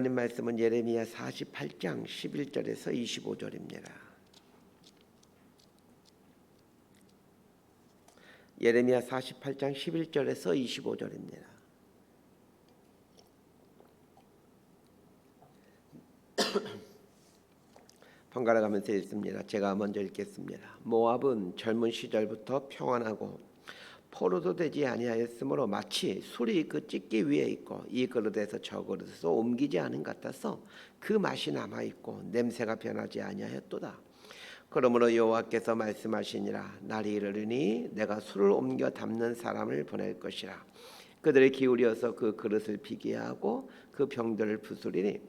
하나님 말씀은 예레미야 48장 11절에서 25절입니다. 예레미야 48장 11절에서 25절입니다. 번갈아 가면서 읽습니다. 제가 먼저 읽겠습니다. 모압은 젊은 시절부터 평안하고 포로도 되지 아니하였으므로 마치 술이 그 찢기 위에 있고 이 그릇에서 저 그릇에서 옮기지 않은 것 같아서 그 맛이 남아 있고 냄새가 변하지 아니하였도다. 그러므로 여호와께서 말씀하시니라. 날이 이르리니 내가 술을 옮겨 담는 사람을 보낼 것이라. 그들이 기울여서 그 그릇을 비게 하고 그 병들을 부수리니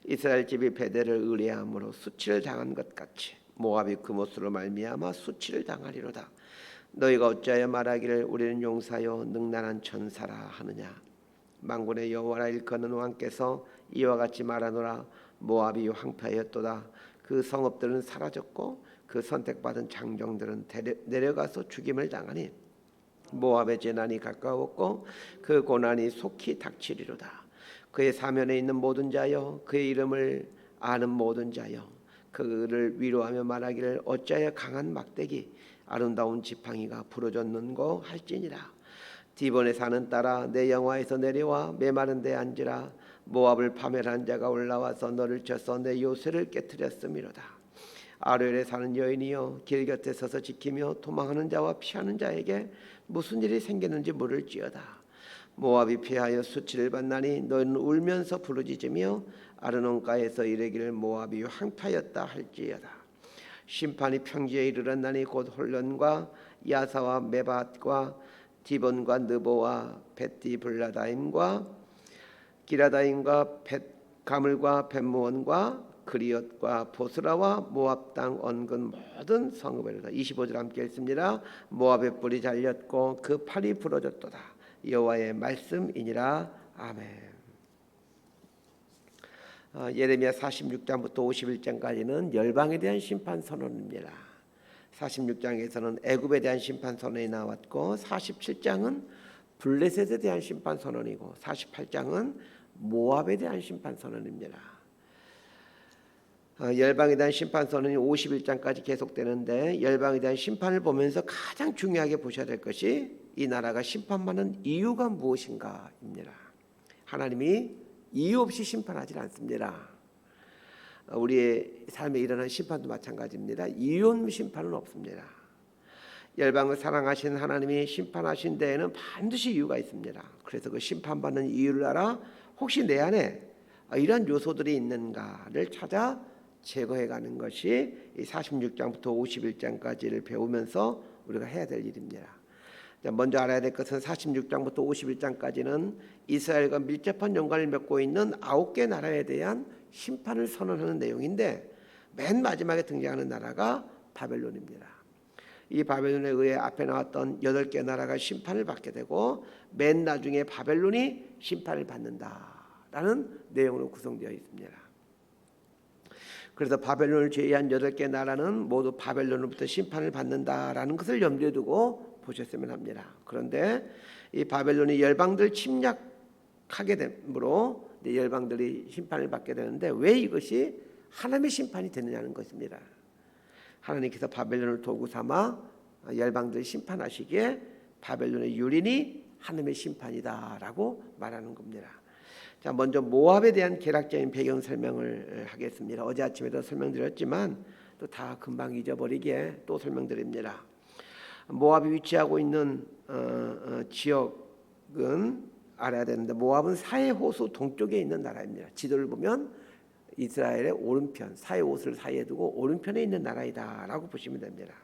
이스라엘 집이 베델을 의뢰함으로 수치를 당한 것 같이 모압이 그못으로 말미암아 수치를 당하리로다. 너희가 어찌하여 말하기를 우리는 용사요 능란한 천사라 하느냐. 만군의 여호와라 일컫는 왕께서 이와 같이 말하노라. 모압이 황폐하였도다. 그 성읍들은 사라졌고 그 선택받은 장정들은 내려가서 죽임을 당하니 모압의 재난이 가까웠고 그 고난이 속히 닥치리로다. 그의 사면에 있는 모든 자여 그의 이름을 아는 모든 자여 그를 위로하며 말하기를 어찌하여 강한 막대기 아름다운 지팡이가 부러졌는고 할지니라. 디본에 사는 딸아 내 영화에서 내려와 메마른 데 앉으라. 모압을 파멸한 자가 올라와서 너를 쳐서 내 요새를 깨뜨렸음이로다. 아로엘에 사는 여인이여 길 곁에 서서 지키며 도망하는 자와 피하는 자에게 무슨 일이 생겼는지 물을지어다. 모압이 피하여 수치를 받나니 너는 울면서 부르짖으며 아르논가에서 이르기를 모압이 황폐하였다 할지어다. 심판이 평지에 이르렀나니 곧 홀론과 야사와 메밧과 디본과 느보와 벳디블라다임과 기라다임과 벳가물과 벳무원과 그리엇과 보스라와 모압 땅 언근 모든 성읍이로다. 25절 함께 읽습니다. 모압의 뿔이 잘렸고 그 팔이 부러졌도다. 여호와의 말씀이니라. 아멘. 예레미야 46장부터 51장까지는 열방에 대한 심판 선언입니다. 46장에서는 애굽에 대한 심판 선언이 나왔고 47장은 블레셋에 대한 심판 선언이고 48장은 모압에 대한 심판 선언입니다. 열방에 대한 심판 선언이 51장까지 계속되는데 열방에 대한 심판을 보면서 가장 중요하게 보셔야 될 것이 이 나라가 심판받는 이유가 무엇인가입니다. 하나님이 이유 없이 심판하지 않습니다. 우리의 삶에 일어난 심판도 마찬가지입니다. 이유 없는 심판은 없습니다. 열방을 사랑하신 하나님이 심판하신 데에는 반드시 이유가 있습니다. 그래서 그 심판받는 이유를 알아 혹시 내 안에 이러한 요소들이 있는가를 찾아 제거해가는 것이 이 46장부터 51장까지를 배우면서 우리가 해야 될 일입니다. 먼저 알아야 될 것은 46장부터 51장까지는 이스라엘과 밀접한 연관을 맺고 있는 9개 나라에 대한 심판을 선언하는 내용인데 맨 마지막에 등장하는 나라가 바벨론입니다. 이 바벨론에 의해 앞에 나왔던 8개 나라가 심판을 받게 되고 맨 나중에 바벨론이 심판을 받는다라는 내용으로 구성되어 있습니다. 그래서 바벨론을 제외한 8개 나라는 모두 바벨론으로부터 심판을 받는다라는 것을 염두에 두고 보셨으면 합니다. 그런데 이 바벨론이 열방들 침략하게 되므로 열방들이 심판을 받게 되는데 왜 이것이 하나님의 심판이 되느냐는 것입니다. 하나님께서 바벨론을 도구 삼아 열방들을 심판하시기에 바벨론의 유린이 하나님의 심판이다라고 말하는 겁니다. 자, 먼저 모압에 대한 개략적인 배경 설명을 하겠습니다. 어제 아침에도 설명드렸지만 또 다 금방 잊어버리게 또 설명드립니다. 모압이 위치하고 있는 지역은 알아야 되는데 모압은 사해 호수 동쪽에 있는 나라입니다. 지도를 보면 이스라엘의 오른편, 사해 호수를 사이에 두고 오른편에 있는 나라이다라고 보시면 됩니다.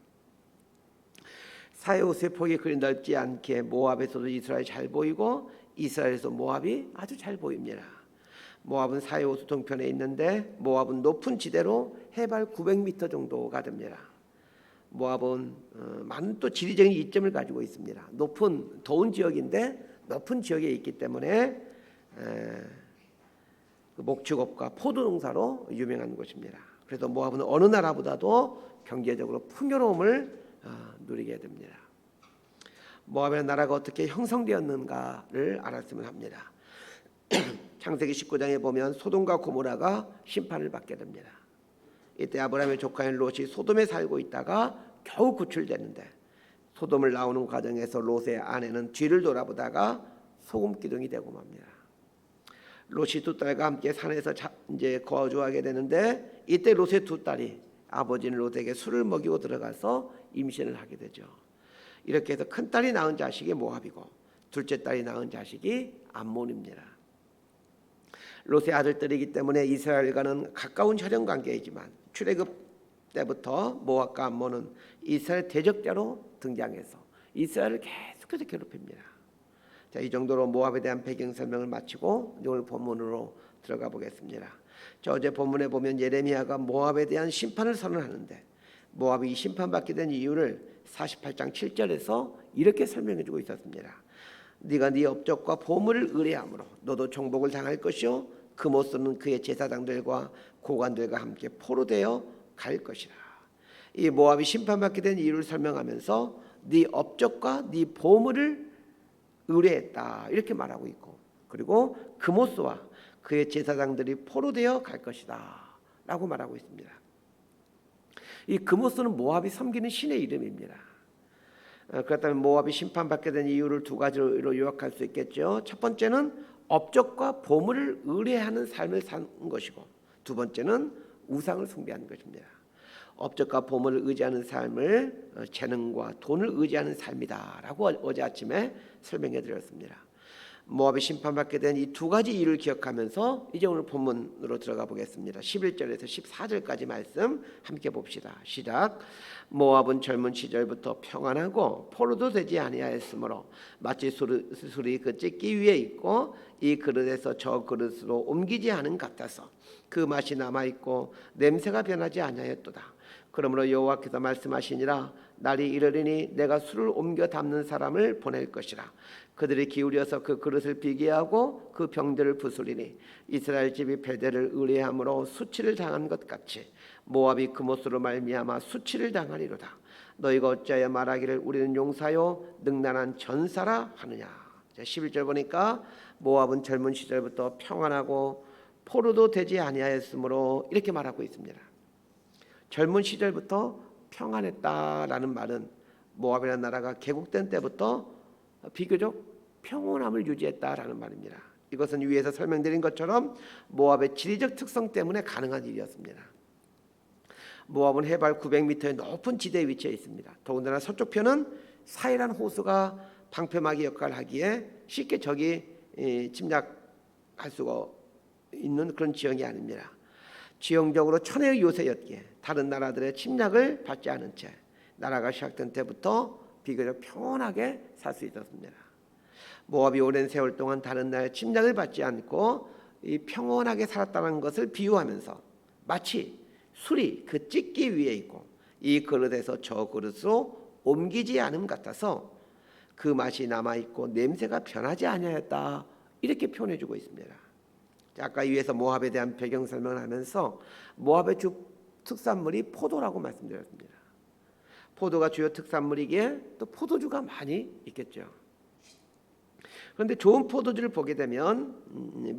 사해 호수의 폭이 그리 넓지 않게 모압에서도 이스라엘이 잘 보이고 이스라엘에서 모압이 아주 잘 보입니다. 모압은 사해 호수 동편에 있는데 모압은 높은 지대로 해발 900m 정도가 됩니다. 모압은 많은 또 지리적인 이점을 가지고 있습니다. 높은 더운 지역인데 높은 지역에 있기 때문에 목축업과 포도 농사로 유명한 곳입니다. 그래서 모압은 어느 나라보다도 경제적으로 풍요로움을 누리게 됩니다. 모압의 나라가 어떻게 형성되었는가를 알았으면 합니다. 창세기 19장에 보면 소돔과 고모라가 심판을 받게 됩니다. 이때 아브라함의 조카인 롯이 소돔에 살고 있다가 겨우 구출되는데 소돔을 나오는 과정에서 롯의 아내는 뒤를 돌아보다가 소금 기둥이 되고 맙니다. 롯이 두 딸과 함께 산에서 이제 거주하게 되는데 이때 롯의 두 딸이 아버지는 롯에게 술을 먹이고 들어가서 임신을 하게 되죠. 이렇게 해서 큰 딸이 낳은 자식이 모압이고 둘째 딸이 낳은 자식이 암몬입니다. 롯의 아들들이기 때문에 이스라엘과는 가까운 혈연 관계이지만 출애굽 때부터 모압과 암몬은 이스라엘 대적자로 등장해서 이스라엘을 계속해서 괴롭힙니다. 자, 이 정도로 모압에 대한 배경 설명을 마치고 오늘 본문으로 들어가 보겠습니다. 자, 어제 본문에 보면 예레미야가 모압에 대한 심판을 선언하는데 모압이 심판받게 된 이유를 48장 7절에서 이렇게 설명해 주고 있었습니다. 네가 네 업적과 보물을 의뢰함으로 너도 정복을 당할 것이요 그모스는 그의 제사장들과 고관들과 함께 포로되어 갈 것이라. 이 모압이 심판받게 된 이유를 설명하면서 네 업적과 네 보물을 의뢰했다 이렇게 말하고 있고 그리고 그모스와 그의 제사장들이 포로되어 갈 것이다 라고 말하고 있습니다. 이 그모스는 모압이 섬기는 신의 이름입니다. 그렇다면 모압이 심판받게 된 이유를 두 가지로 요약할 수 있겠죠. 첫 번째는 업적과 보물을 의뢰하는 삶을 산 것이고 두 번째는 우상을 숭배하는 것입니다. 업적과 보물을 의지하는 삶을 재능과 돈을 의지하는 삶이다라고 어제 아침에 설명해 드렸습니다. 모압이 심판받게 된 이 두 가지 이유를 기억하면서 이제 오늘 본문으로 들어가 보겠습니다. 11절에서 14절까지 말씀 함께 봅시다. 시작. 모압은 젊은 시절부터 평안하고 포로도 되지 아니하였으므로 마치 술이 그 찢기 위에 있고 이 그릇에서 저 그릇으로 옮기지 않은 같아서 그 맛이 남아있고 냄새가 변하지 아니하였도다. 그러므로 여호와께서 말씀하시니라 날이 이르리니 내가 술을 옮겨 담는 사람을 보낼 것이라. 그들이 기울여서 그 그릇을 비게 하고 그 병들을 부수리니 이스라엘 집이 베델을 의뢰함으로 수치를 당한 것 같이 모압이 그모스로 말미암아 수치를 당하리로다. 너희가 어찌하여 말하기를 우리는 용사요 능란한 전사라 하느냐. 11절 보니까 모압은 젊은 시절부터 평안하고 포로도 되지 아니하였으므로 이렇게 말하고 있습니다. 젊은 시절부터 평안했다라는 말은 모압이라는 나라가 개국된 때부터 비교적 평온함을 유지했다라는 말입니다. 이것은 위에서 설명드린 것처럼 모압의 지리적 특성 때문에 가능한 일이었습니다. 모압은 해발 900m의 높은 지대에 위치해 있습니다. 더군다나 서쪽 편은 사이란 호수가 방패막이 역할을 하기에 쉽게 적이 침략할 수가 있는 그런 지형이 아닙니다. 지형적으로 천혜의 요새였기에 다른 나라들의 침략을 받지 않은 채 나라가 시작된 때부터 비교적 평온하게 살 수 있었습니다. 모압이 오랜 세월 동안 다른 나라의 침략을 받지 않고 이 평온하게 살았다는 것을 비유하면서 마치 술이 그 찢기 위에 있고 이 그릇에서 저 그릇으로 옮기지 않음 같아서 그 맛이 남아있고 냄새가 변하지 아니하였다 이렇게 표현해주고 있습니다. 아까 위에서 모압에 대한 배경 설명을 하면서 모압의 주 특산물이 포도라고 말씀드렸습니다. 포도가 주요 특산물이기에 또 포도주가 많이 있겠죠. 그런데 좋은 포도주를 보게 되면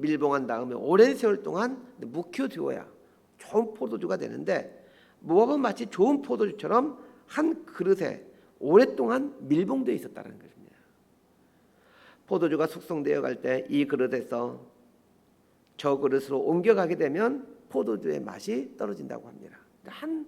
밀봉한 다음에 오랜 세월 동안 묵혀두어야 좋은 포도주가 되는데 모압은 마치 좋은 포도주처럼 한 그릇에 오랫동안 밀봉되어 있었다는 것입니다. 포도주가 숙성되어 갈 때 이 그릇에서 저 그릇으로 옮겨가게 되면 포도주의 맛이 떨어진다고 합니다. 한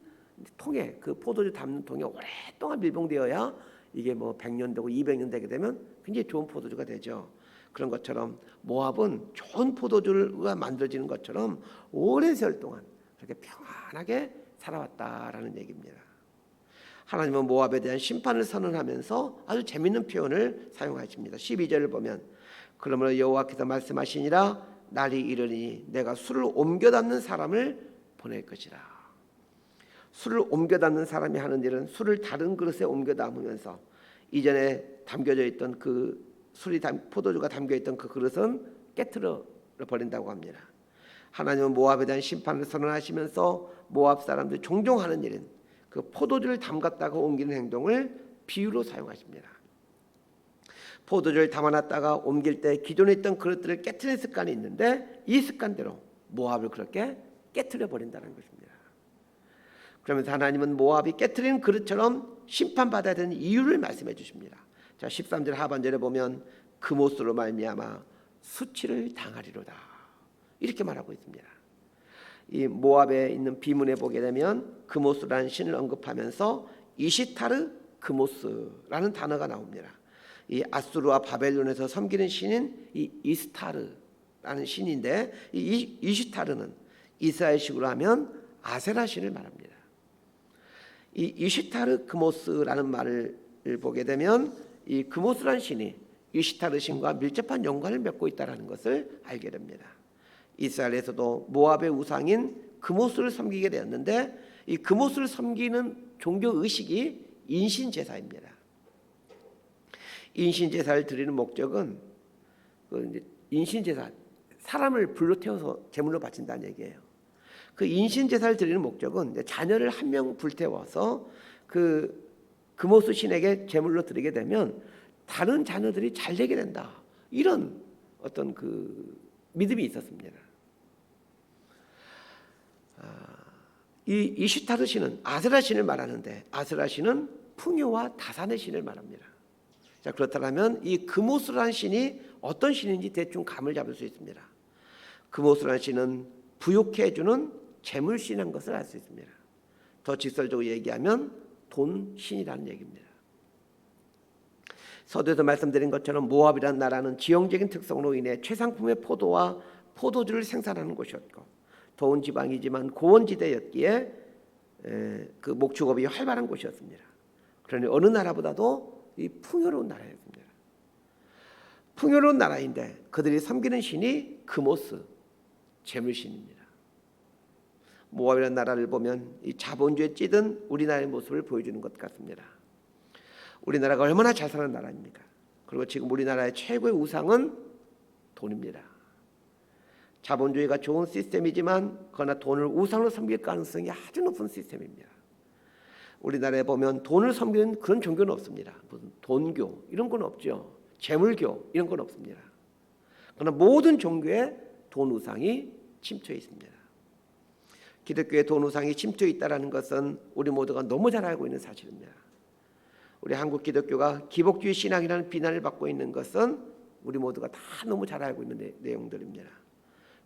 통에 그 포도주 담는 통에 오랫동안 밀봉되어야 이게 뭐 100년 되고 200년 되게 되면 굉장히 좋은 포도주가 되죠. 그런 것처럼 모압은 좋은 포도주가 만들어지는 것처럼 오랜 세월 동안 그렇게 평안하게 살아왔다라는 얘기입니다. 하나님은 모압에 대한 심판을 선언하면서 아주 재미있는 표현을 사용하십니다. 12절을 보면 그러므로 여호와께서 말씀하시니라 날이 이르니 내가 술을 옮겨 담는 사람을 보낼 것이라. 술을 옮겨 담는 사람이 하는 일은 술을 다른 그릇에 옮겨 담으면서 이전에 담겨져 있던 그 포도주가 담겨 있던 그 그릇은 깨트려 버린다고 합니다. 하나님은 모압에 대한 심판을 선언하시면서 모압 사람들이 종종 하는 일은 그 포도주를 담갔다가 옮기는 행동을 비유로 사용하십니다. 포도주를 담아놨다가 옮길 때 기존에 있던 그릇들을 깨트리는 습관이 있는데 이 습관대로 모압을 그렇게 깨트려 버린다는 것입니다. 그러면서 하나님은 모압이 깨트리는 그릇처럼 심판받아야 되는 이유를 말씀해 주십니다. 자, 13절 하반절에 보면 그못으로 말미암아 수치를 당하리로다 이렇게 말하고 있습니다. 이 모압에 있는 비문에 보게 되면 그모스라는 신을 언급하면서 이시타르 그모스라는 단어가 나옵니다. 이 아수르와 바벨론에서 섬기는 신인 이 이스타르라는 신인데 이 이시타르는 이스라엘식으로 하면 아세라 신을 말합니다. 이 이시타르 그모스라는 말을 보게 되면 이 그모스라는 신이 이시타르 신과 밀접한 연관을 맺고 있다는 것을 알게 됩니다. 이스라엘에서도 모압의 우상인 그모스를 섬기게 되었는데 이 그모스를 섬기는 종교 의식이 인신제사입니다. 인신제사를 드리는 목적은 인신제사, 사람을 불로 태워서 제물로 바친다는 얘기예요. 그 인신제사를 드리는 목적은 자녀를 한 명 불태워서 그 그모스 신에게 제물로 드리게 되면 다른 자녀들이 잘 되게 된다. 이런 어떤 그 믿음이 있었습니다. 이 이시타르 신은 아세라 신을 말하는데 아세라 신은 풍요와 다산의 신을 말합니다. 자, 그렇다면 이 그모스라는 신이 어떤 신인지 대충 감을 잡을 수 있습니다. 그모스라는 신은 부욕해 해주는 재물신인 것을 알 수 있습니다. 더 직설적으로 얘기하면 돈 신이라는 얘기입니다. 서두에서 말씀드린 것처럼 모압이라는 나라는 지형적인 특성으로 인해 최상품의 포도와 포도주를 생산하는 곳이었고 더운 지방이지만 고원지대였기에 그 목축업이 활발한 곳이었습니다. 그러니 어느 나라보다도 이 풍요로운 나라였습니다. 풍요로운 나라인데 그들이 섬기는 신이 그모스, 재물신입니다. 모압이라는 나라를 보면 이 자본주의에 찌든 우리나라의 모습을 보여주는 것 같습니다. 우리나라가 얼마나 잘 사는 나라입니까? 그리고 지금 우리나라의 최고의 우상은 돈입니다. 자본주의가 좋은 시스템이지만 그러나 돈을 우상으로 섬길 가능성이 아주 높은 시스템입니다. 우리나라에 보면 돈을 섬기는 그런 종교는 없습니다. 무슨 돈교 이런 건 없죠. 재물교 이런 건 없습니다. 그러나 모든 종교에 돈 우상이 침투해 있습니다. 기독교의 돈 우상이 침투해 있다는 것은 우리 모두가 너무 잘 알고 있는 사실입니다. 우리 한국 기독교가 기복주의 신앙이라는 비난을 받고 있는 것은 우리 모두가 다 너무 잘 알고 있는 내용들입니다.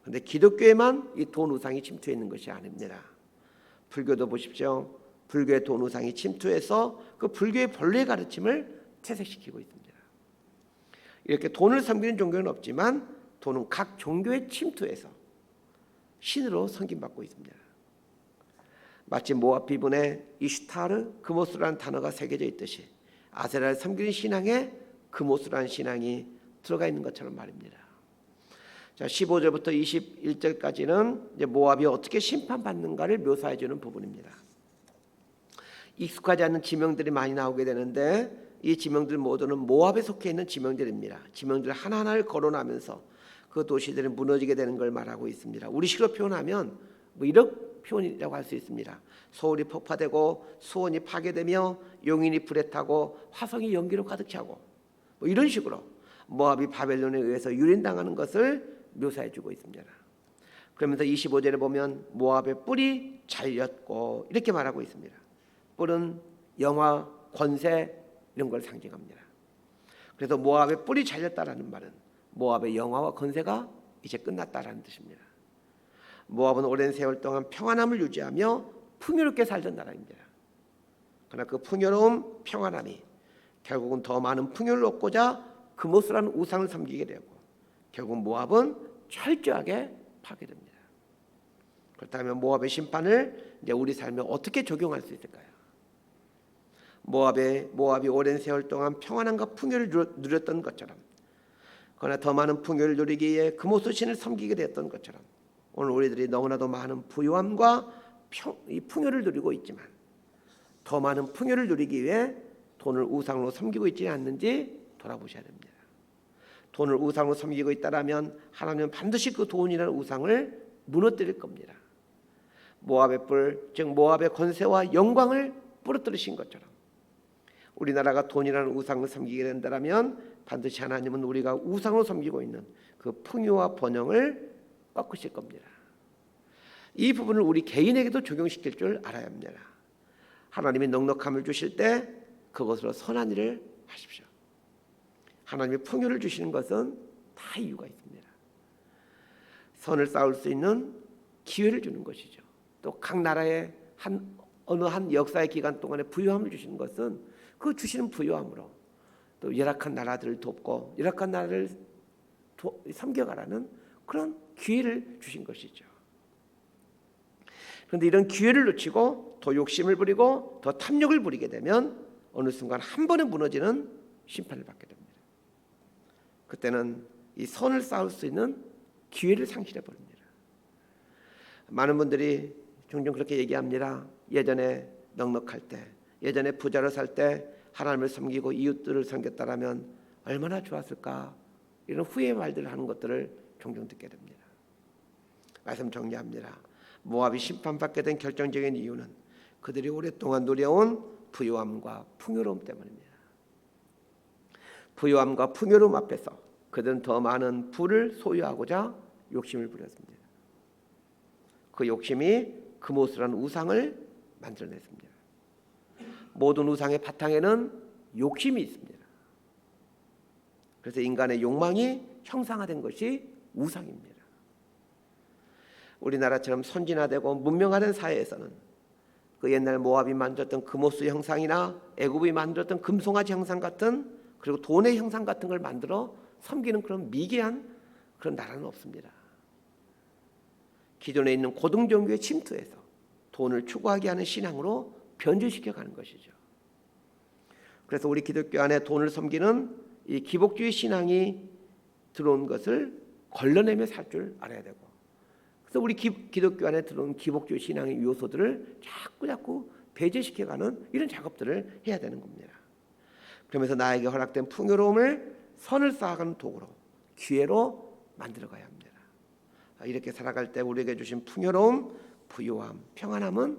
그런데 기독교에만 이 돈 우상이 침투해 있는 것이 아닙니다. 불교도 보십시오. 불교의 돈 우상이 침투해서 그 불교의 본래 가르침을 퇴색시키고 있습니다. 이렇게 돈을 섬기는 종교는 없지만 돈은 각 종교에 침투해서 신으로 섬김받고 있습니다. 마치 모압 비문에 이슈타르 그모스라는 단어가 새겨져 있듯이 아세라를 섬기는 신앙에 그모스라는 신앙이 들어가 있는 것처럼 말입니다. 자, 15절부터 21절까지는 이제 모압이 어떻게 심판받는가를 묘사해 주는 부분입니다. 익숙하지 않은 지명들이 많이 나오게 되는데 이 지명들 모두는 모압에 속해 있는 지명들입니다. 지명들 하나하나를 거론하면서 그 도시들이 무너지게 되는 걸 말하고 있습니다. 우리식으로 표현하면 뭐 이런 표현이라고 할 수 있습니다. 서울이 폭파되고 수원이 파괴되며 용인이 불에 타고 화성이 연기로 가득 차고 뭐 이런 식으로 모압이 바벨론에 의해서 유린당하는 것을 묘사해주고 있습니다. 그러면서 25절에 보면 모압의 뿔이 잘렸고 이렇게 말하고 있습니다. 뿔은 영화, 권세 이런 걸 상징합니다. 그래서 모압의 뿔이 잘렸다라는 말은 모압의 영화와 권세가 이제 끝났다라는 뜻입니다. 모압은 오랜 세월 동안 평안함을 유지하며 풍요롭게 살던 나라입니다. 그러나 그 풍요로움, 평안함이 결국은 더 많은 풍요를 얻고자 그모스라는 우상을 섬기게 되고 결국 모압은 철저하게 파괴됩니다. 그렇다면 모압의 심판을 이제 우리 삶에 어떻게 적용할 수 있을까요? 모압이 오랜 세월 동안 평안함과 풍요를 누렸던 것처럼 그러나 더 많은 풍요를 누리기 위해 그모스 신을 섬기게 되었던 것처럼 오늘 우리들이 너무나도 많은 부유함과 풍요를 누리고 있지만 더 많은 풍요를 누리기 위해 돈을 우상으로 섬기고 있지 않는지 돌아보셔야 됩니다. 돈을 우상으로 섬기고 있다라면 하나님은 반드시 그 돈이라는 우상을 무너뜨릴 겁니다. 모압의 뿔, 즉 모압의 권세와 영광을 부러뜨리신 것처럼 우리나라가 돈이라는 우상을 섬기게 된다면 반드시 하나님은 우리가 우상을 섬기고 있는 그 풍요와 번영을 꺾으실 겁니다. 이 부분을 우리 개인에게도 적용시킬 줄 알아야 합니다. 하나님이 넉넉함을 주실 때 그것으로 선한 일을 하십시오. 하나님이 풍요를 주시는 것은 다 이유가 있습니다. 선을 쌓을 수 있는 기회를 주는 것이죠. 또 각 나라의 어느 한 역사의 기간 동안에 부유함을 주시는 것은 그 주시는 부유함으로 또 열악한 나라들을 돕고 열악한 나라를 섬겨가라는 그런 기회를 주신 것이죠. 그런데 이런 기회를 놓치고 더 욕심을 부리고 더 탐욕을 부리게 되면 어느 순간 한 번에 무너지는 심판을 받게 됩니다. 그때는 이 선을 쌓을 수 있는 기회를 상실해 버립니다. 많은 분들이 종종 그렇게 얘기합니다. 예전에 넉넉할 때, 예전에 부자로 살 때 하나님을 섬기고 이웃들을 섬겼다라면 얼마나 좋았을까, 이런 후회의 말들을 하는 것들을 종종 듣게 됩니다. 말씀 정리합니다. 모압이 심판받게 된 결정적인 이유는 그들이 오랫동안 누려온 부유함과 풍요로움 때문입니다. 부유함과 풍요로움 앞에서 그들은 더 많은 부를 소유하고자 욕심을 부렸습니다. 그 욕심이 그모스라는 우상을 만들어냈습니다. 모든 우상의 바탕에는 욕심이 있습니다. 그래서 인간의 욕망이 형상화된 것이 우상입니다. 우리나라처럼 선진화되고 문명화된 사회에서는 그 옛날 모압이 만들었던 그모스 형상이나 애굽이 만들었던 금송아지 형상 같은, 그리고 돈의 형상 같은 걸 만들어 섬기는 그런 미개한 그런 나라는 없습니다. 기존에 있는 고등 종교에 침투해서 돈을 추구하게 하는 신앙으로 변질시켜가는 것이죠. 그래서 우리 기독교 안에 돈을 섬기는 이 기복주의 신앙이 들어온 것을 걸러내며 살 줄 알아야 되고, 그래서 우리 기독교 안에 들어온 기복주의 신앙의 요소들을 자꾸 배제시켜가는 이런 작업들을 해야 되는 겁니다. 그러면서 나에게 허락된 풍요로움을 선을 쌓아가는 도구로, 기회로 만들어가야 합니다. 이렇게 살아갈 때 우리에게 주신 풍요로움, 부유함, 평안함은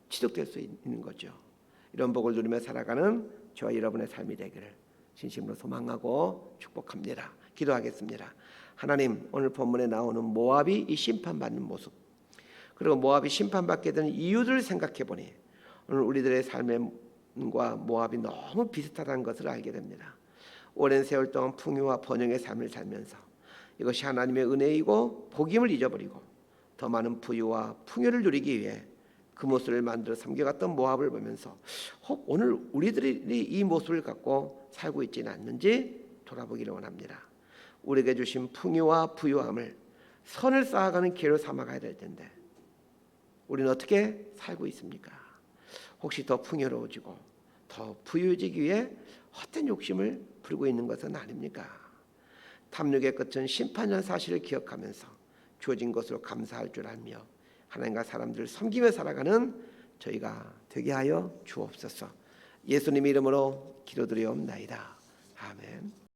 지속될 수 있는 거죠. 이런 복을 누리며 살아가는 저와 여러분의 삶이 되기를 진심으로 소망하고 축복합니다. 기도하겠습니다. 하나님, 오늘 본문에 나오는 모압이 이 심판받는 모습, 그리고 모압이 심판받게 되는 이유들을 생각해 보니 오늘 우리들의 삶과 모압이 너무 비슷하다는 것을 알게 됩니다. 오랜 세월 동안 풍요와 번영의 삶을 살면서 이것이 하나님의 은혜이고 복임을 잊어버리고 더 많은 부유와 풍요를 누리기 위해 그 모습을 만들어 섬겨갔던 모압을 보면서 오늘 우리들이 이 모습을 갖고 살고 있지는 않는지 돌아보기를 원합니다. 우리에게 주신 풍요와 부유함을 선을 쌓아가는 기회로 삼아가야 될 텐데 우리는 어떻게 살고 있습니까? 혹시 더 풍요로워지고 더 부유해지기 위해 헛된 욕심을 부리고 있는 것은 아닙니까? 탐욕의 끝은 심판이라는 사실을 기억하면서 주어진 것으로 감사할 줄 알며 하나님과 사람들을 섬기며 살아가는 저희가 되게 하여 주옵소서. 예수님 이름으로 기도드리옵나이다. 아멘.